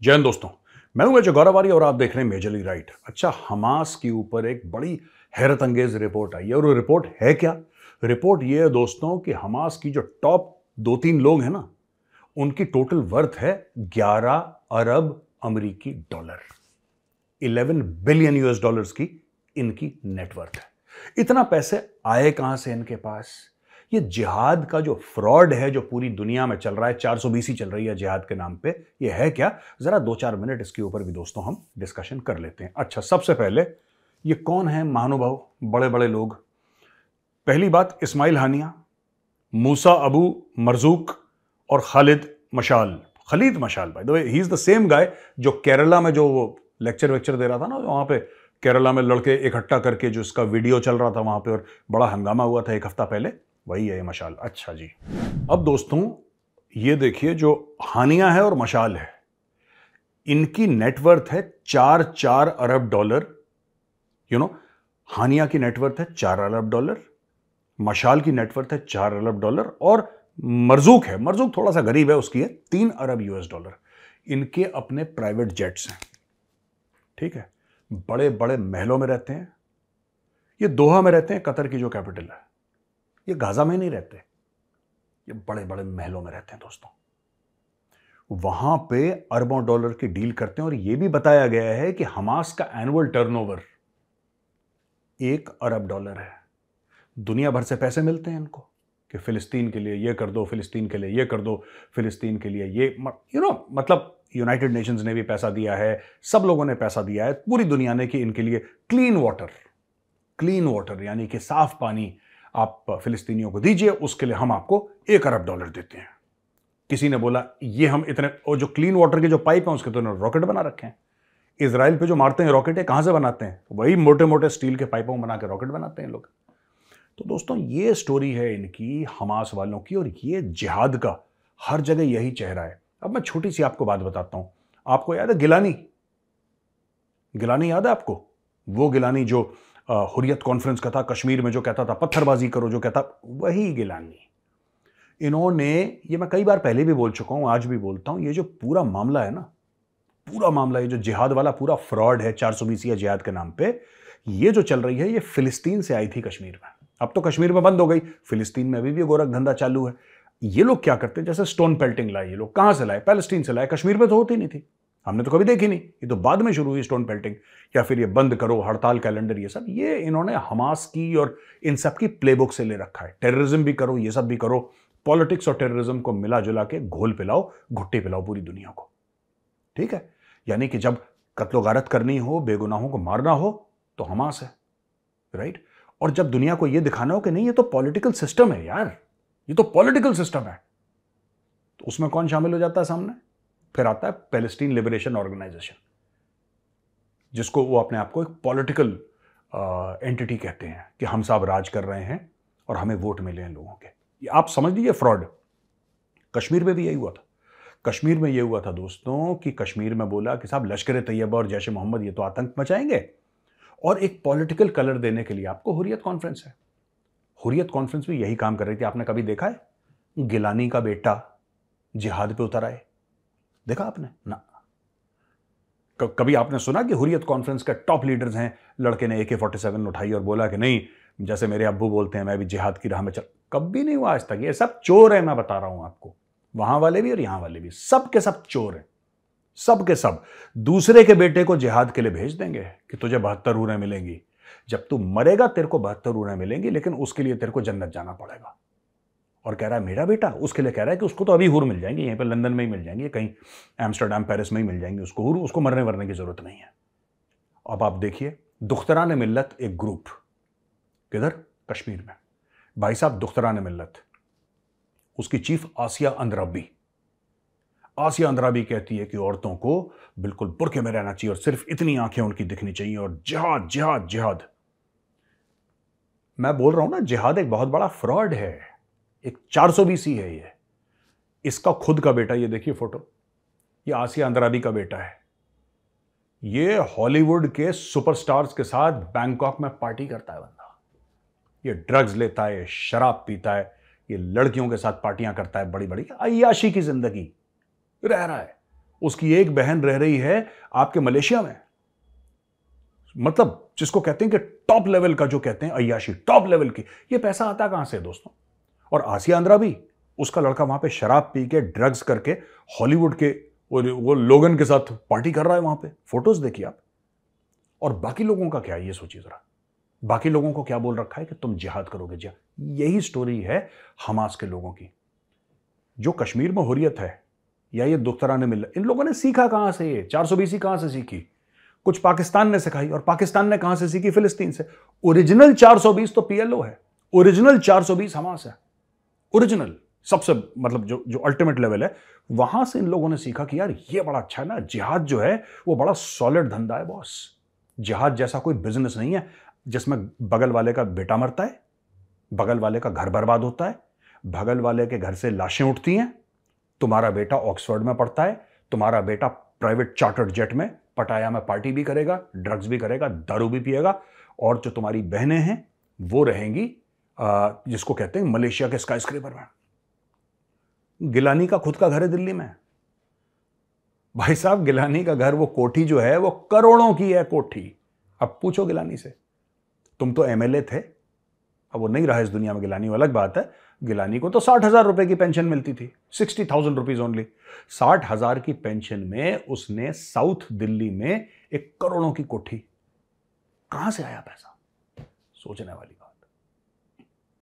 जय हिंद दोस्तों। मैं हूं मेजर गौरव आर्य और आप देख रहे हैं मेजरली राइट। अच्छा, हमास के ऊपर एक बड़ी हैरत अंगेज रिपोर्ट आई है और वो रिपोर्ट है क्या? रिपोर्ट ये है दोस्तों कि हमास की जो टॉप 2-3 लोग हैं ना, उनकी टोटल वर्थ है 11 अरब अमेरिकी डॉलर। 11 बिलियन यूएस डॉलर्स की इनकी नेटवर्थ है। इतना पैसे आए कहां से इनके पास? ये जिहाद का जो फ्रॉड है जो पूरी दुनिया में चल रहा है, 420 चल रही है जिहाद के नाम पे, ये है क्या? जरा 2-4 मिनट इसके ऊपर भी दोस्तों हम डिस्कशन कर लेते हैं। अच्छा, सबसे पहले ये कौन है महानुभाव, बड़े बड़े लोग? पहली बात, इस्माइल हानिया, मूसा अबू मरजूक और खलीद मशाल। By the way, he is the same guy जो केरला में जो लेक्चर वेक्चर दे रहा था ना, वहां पे केरला में लड़के इकट्ठा करके जो इसका वीडियो चल रहा था वहां पे और बड़ा हंगामा हुआ था एक हफ्ता पहले, वही है ये मशाल। अच्छा जी, अब दोस्तों ये देखिए, जो हानिया है और मशाल है, इनकी नेटवर्थ है 4 अरब डॉलर। हानिया की नेटवर्थ है 4 अरब डॉलर, मशाल की नेटवर्थ है 4 अरब डॉलर, और मरजूक थोड़ा सा गरीब है, उसकी है 3 अरब यूएस डॉलर। इनके अपने प्राइवेट जेट्स हैं, ठीक है, बड़े बड़े महलों में रहते हैं। ये दोहा में रहते हैं, कतर की जो कैपिटल है। ये गाजा में नहीं रहते, ये बड़े बड़े महलों में रहते हैं दोस्तों। वहां पे अरबों डॉलर की डील करते हैं। और यह भी बताया गया है कि हमास का एनुअल टर्नओवर 1 अरब डॉलर है। दुनिया भर से पैसे मिलते हैं इनको कि फिलिस्तीन के लिए ये कर दो, फिलिस्तीन के लिए ये कर दो, फिलिस्तीन के लिए ये मतलब यूनाइटेड नेशंस ने भी पैसा दिया है, सब लोगों ने पैसा दिया है, पूरी दुनिया ने, कि इनके लिए क्लीन वाटर यानी कि साफ पानी आप फिलिस्तीनियों को दीजिए, उसके लिए हम आपको 1 अरब डॉलर देते हैं। किसी ने बोला ये हम इतने, और जो क्लीन वाटर के जो पाइप हैं उसके तो इन्होंने रॉकेट बना रखे हैं। इजराइल पे जो मारते हैं रॉकेट है, कहां से बनाते हैं? वही मोटे मोटे स्टील के पाइपों में बना के रॉकेट बनाते हैं लोग। तो दोस्तों ये स्टोरी है इनकी, हमास वालों की, और ये जिहाद का हर जगह यही चेहरा है। अब मैं छोटी सी आपको बात बताता हूं। आपको याद है गिलानी याद है आपको? वो गिलानी जो हुर्रियत कॉन्फ्रेंस का था कश्मीर में, जो कहता था पत्थरबाजी करो, जो कहता, वही गिलानी। इन्होंने, ये मैं कई बार पहले भी बोल चुका हूं, आज भी बोलता हूं, ये जो पूरा मामला है ना, पूरा मामला, ये जो जिहाद वाला पूरा फ्रॉड है 420 जिहाद के नाम पे, ये जो चल रही है, ये फिलिस्तीन से आई थी कश्मीर में। अब तो कश्मीर में बंद हो गई, फिलिस्तीन में अभी भी गोरख धंधा चालू है। ये लोग क्या करते हैं, जैसे स्टोन पेल्टिंग लाए ये लोग, कहां से लाए? पैलेस्टीन से लाए, कश्मीर में तो होती नहीं थी, हमने तो कभी देखी नहीं, ये तो बाद में शुरू हुई स्टोन पेल्टिंग। या फिर ये बंद करो, हड़ताल कैलेंडर, ये सब ये इन्होंने हमास की और इन सब की प्लेबुक से ले रखा है। टेररिज्म भी करो, ये सब भी करो, पॉलिटिक्स और टेररिज्म को मिला जुला के घोल पिलाओ, घुट्टी पिलाओ पूरी दुनिया को, ठीक है। यानी कि जब कत्लो गारत करनी हो, बेगुनाहों को मारना हो, तो हमास है, राइट। और जब दुनिया को यह दिखाना हो कि नहीं, ये तो पॉलिटिकल सिस्टम है यार, ये तो पॉलिटिकल सिस्टम है, तो उसमें कौन शामिल हो जाता है सामने? फिर आता है पैलेस्टीन लिबरेशन ऑर्गेनाइजेशन, जिसको वो अपने आप को एक पॉलिटिकल एंटिटी कहते हैं कि हम सब राज कर रहे हैं और हमें वोट मिले हैं लोगों के। ये आप समझ लीजिए फ्रॉड। कश्मीर में भी यही हुआ था। कश्मीर में यह हुआ था दोस्तों कि कश्मीर में बोला कि साहब लश्कर तैयबा और जैश ए मोहम्मद ये तो आतंक मचाएंगे, और एक पॉलिटिकल कलर देने के लिए आपको हुर्रियत कॉन्फ्रेंस है। हुर्रियत कॉन्फ्रेंस भी यही काम कर रही थी। आपने कभी देखा है गिलानी का बेटा जिहाद पे उतर आए? देखा आपने ना? कभी आपने सुना कि हुर्रियत कॉन्फ्रेंस के टॉप लीडर्स हैं, लड़के ने AK-47 उठाई और बोला कि नहीं, जैसे मेरे अब्बू बोलते हैं मैं भी जिहाद की राह में चल? कभी नहीं हुआ आज तक। ये सब चोर है, मैं बता रहा हूं आपको, वहां वाले भी और यहां वाले भी, सब के सब चोर हैं, सब के सब। दूसरे के बेटे को जिहाद के लिए भेज देंगे कि तुझे 72 हूरें मिलेंगी, जब तू मरेगा तेरे को 72 हूरें मिलेंगी, लेकिन उसके लिए तेरे को जन्नत जाना पड़ेगा। और कह रहा है मेरा बेटा, उसके लिए कह रहा है कि उसको तो अभी हूर मिल जाएंगे, यहीं पे लंदन में ही मिल जाएंगे, कहीं एम्स्टर्डम पेरिस में ही मिल जाएंगे उसको हूर, उसको मरने वरने की जरूरत नहीं है। अब आप देखिए, दुख्तरान मिल्लत एक ग्रुप, किधर? कश्मीर में। भाई साहब, दुख्तरान मिल्लत, उसकी चीफ आसिया अंद्राबी कहती है कि औरतों को बिल्कुल बुर्के में रहना चाहिए और सिर्फ इतनी आंखें उनकी दिखनी चाहिए, और जिहाद जिहाद जिहाद। मैं बोल रहा हूं ना, जिहाद एक बहुत बड़ा फ्रॉड है, एक 420 है ये। इसका खुद का बेटा, ये देखिए फोटो, ये आसिया अंद्राबी का बेटा है। ये हॉलीवुड के सुपरस्टार्स के साथ बैंकॉक में पार्टी करता है बंदा। ये ड्रग्स लेता है, शराब पीता है, ये लड़कियों के साथ पार्टियां करता है, बड़ी बड़ी अय्याशी की जिंदगी रह रहा है। उसकी एक बहन रह रही है आपके मलेशिया में। मतलब जिसको कहते हैं कि टॉप लेवल का, जो कहते हैं अय्याशी, टॉप लेवल की, ये पैसा आता कहां से दोस्तों? और आसिया आंद्रा भी, उसका लड़का वहां पे शराब पी के, ड्रग्स करके, हॉलीवुड के वो लोगन के साथ पार्टी कर रहा है वहां पे। फोटोज देखिए आप। और बाकी लोगों का क्या, ये सोचिए जरा, बाकी लोगों को क्या बोल रखा है कि तुम जिहाद करोगे। यही स्टोरी है हमास के लोगों की। जो कश्मीर में हुर्रियत है या ये दुख्तरान मिल्लत, इन लोगों ने सीखा कहां से? ये 420 कहां से सीखी? कुछ पाकिस्तान ने सिखाई, और पाकिस्तान ने कहां से सीखी? फिलिस्तीन से। ओरिजिनल 420 तो पीएलओ है, ओरिजिनल 420 हमास है, ओरिजिनल सबसे, मतलब जो जो अल्टीमेट लेवल है, वहां से इन लोगों ने सीखा कि यार ये बड़ा अच्छा है ना, जिहाद जो है वो बड़ा सॉलिड धंधा है बॉस। जिहाद जैसा कोई बिजनेस नहीं है जिसमें बगल वाले का बेटा मरता है, बगल वाले का घर बर्बाद होता है, बगल वाले के घर से लाशें उठती हैं, तुम्हारा बेटा ऑक्सफोर्ड में पढ़ता है, तुम्हारा बेटा प्राइवेट चार्टर्ड जेट में पटाया में पार्टी भी करेगा, ड्रग्स भी करेगा, दारू भी पिएगा, और जो तुम्हारी बहनें हैं वो रहेंगी जिसको कहते हैं मलेशिया के स्काईस्क्रेपर में। गिलानी का खुद का घर है दिल्ली में भाई साहब। गिलानी का घर, वो कोठी जो है वो करोड़ों की है कोठी। अब पूछो गिलानी से, तुम तो एमएलए थे, अब वो नहीं रहा इस दुनिया में गिलानी, वो अलग बात है। गिलानी को तो 60,000 रुपए की पेंशन मिलती थी, 60,000 रुपीज ओनली। 60,000 की पेंशन में उसने साउथ दिल्ली में एक करोड़ों की कोठी, कहां से आया पैसा? सोचने वाली बात।